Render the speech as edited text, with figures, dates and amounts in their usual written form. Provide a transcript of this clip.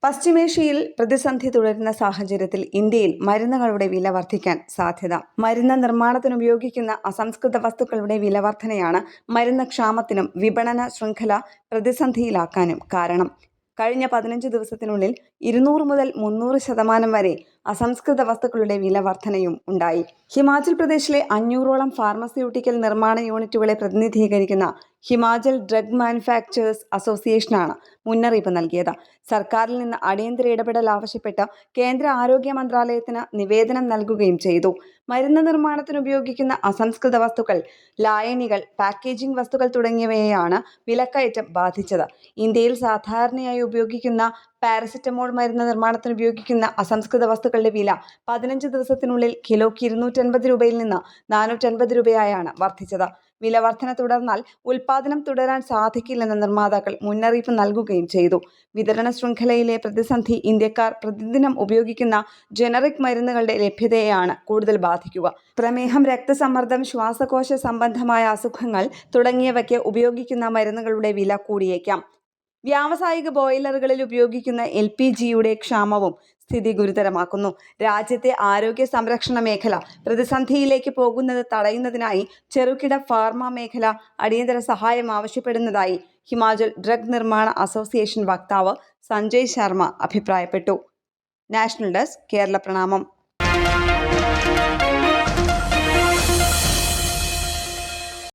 പശ്ചിമേഷ്യയിൽ പ്രതിസന്ധി തുടരുന്ന സാഹചര്യത്തിൽ ഇന്ത്യയിൽ മരുന്നുകളുടെ വില വർദ്ധിക്കാൻ സാധ്യത. മരുന്ന് നിർമ്മാണത്തിനുപയോഗിക്കുന്ന അസംസ്കൃത വസ്തുക്കളുടെ വില വർധനയാണ് മരുന്ന് ക്ഷാമത്തിനും വിപണന ശൃംഖല പ്രതിസന്ധിയിലാക്കാനും കാരണം. കഴിഞ്ഞ 15 ദിവസത്തിനുള്ളിൽ 200 മുതൽ 300% വരെ അസംസ്കൃത വസ്തുക്കളുടെ വില വർധനയും ഉണ്ടായി. ഹിമാചൽ പ്രദേശിലെ 500ഓളം ഫാർമസ്യൂട്ടിക്കൽ നിർമ്മാണ യൂണിറ്റുകളെ പ്രതിനിധീകരിക്കുന്ന ഹിമാചൽ ഡ്രഗ് മാനുഫാക്ചേഴ്സ് അസോസിയേഷനാണ് മുന്നറിയിപ്പ് നൽകിയത്. സർക്കാരിൽ നിന്ന് അടിയന്തര ഇടപെടൽ ആവശ്യപ്പെട്ട് കേന്ദ്ര ആരോഗ്യ മന്ത്രാലയത്തിന് നിവേദനം നൽകുകയും ചെയ്തു. മരുന്ന് നിർമ്മാണത്തിന് ഉപയോഗിക്കുന്ന അസംസ്കൃത വസ്തുക്കൾ, ലായനികൾ, പാക്കേജിംഗ് വസ്തുക്കൾ തുടങ്ങിയവയെയാണ് വിലക്കയറ്റം ബാധിച്ചത്. ഇന്ത്യയിൽ സാധാരണയായി ഉപയോഗിക്കുന്ന പാരസെറ്റമോൾ മരുന്ന് നിർമ്മാണത്തിന് ഉപയോഗിക്കുന്ന അസംസ്കൃത വസ്തുക്കളുടെ വില 15 ദിവസത്തിനുള്ളിൽ കിലോയ്ക്ക് 250 രൂപയിൽ നിന്ന് 450 രൂപയായാണ് വർദ്ധിച്ചത്. വില വർധന തുടർന്നാൽ ഉൽപ്പാദനം തുടരാൻ സാധിക്കില്ലെന്ന് നിർമ്മാതാക്കൾ മുന്നറിയിപ്പ് നൽകുകയും ചെയ്തു. വിതരണ ശൃംഖലയിലെ പ്രതിസന്ധി ഇന്ത്യക്കാർ പ്രതിദിനം ഉപയോഗിക്കുന്ന ജനറിക് മരുന്നുകളുടെ ലഭ്യതയെയാണ് കൂടുതൽ ബാധിക്കുക. പ്രമേഹം, രക്തസമ്മർദ്ദം, ശ്വാസകോശ സംബന്ധമായ അസുഖങ്ങൾ തുടങ്ങിയവയ്ക്ക് ഉപയോഗിക്കുന്ന മരുന്നുകളുടെ വില കൂടിയേക്കാം. വ്യാവസായിക ബോയിലറുകളിൽ ഉപയോഗിക്കുന്ന LPGയുടെ ക്ഷാമവും സ്ഥിതി ഗുരുതരമാക്കുന്നു. രാജ്യത്തെ ആരോഗ്യ സംരക്ഷണ മേഖല പ്രതിസന്ധിയിലേക്ക് പോകുന്നത് തടയുന്നതിനായി ചെറുകിട ഫാർമ മേഖല അടിയന്തര സഹായം ആവശ്യപ്പെടുന്നതായി ഹിമാചൽ ഡ്രഗ് നിർമ്മാണ അസോസിയേഷൻ വക്താവ് സഞ്ജയ് ശർമ്മ അഭിപ്രായപ്പെട്ടു. നാഷണൽ ഡെസ്ക്, കേരള പ്രണാമം.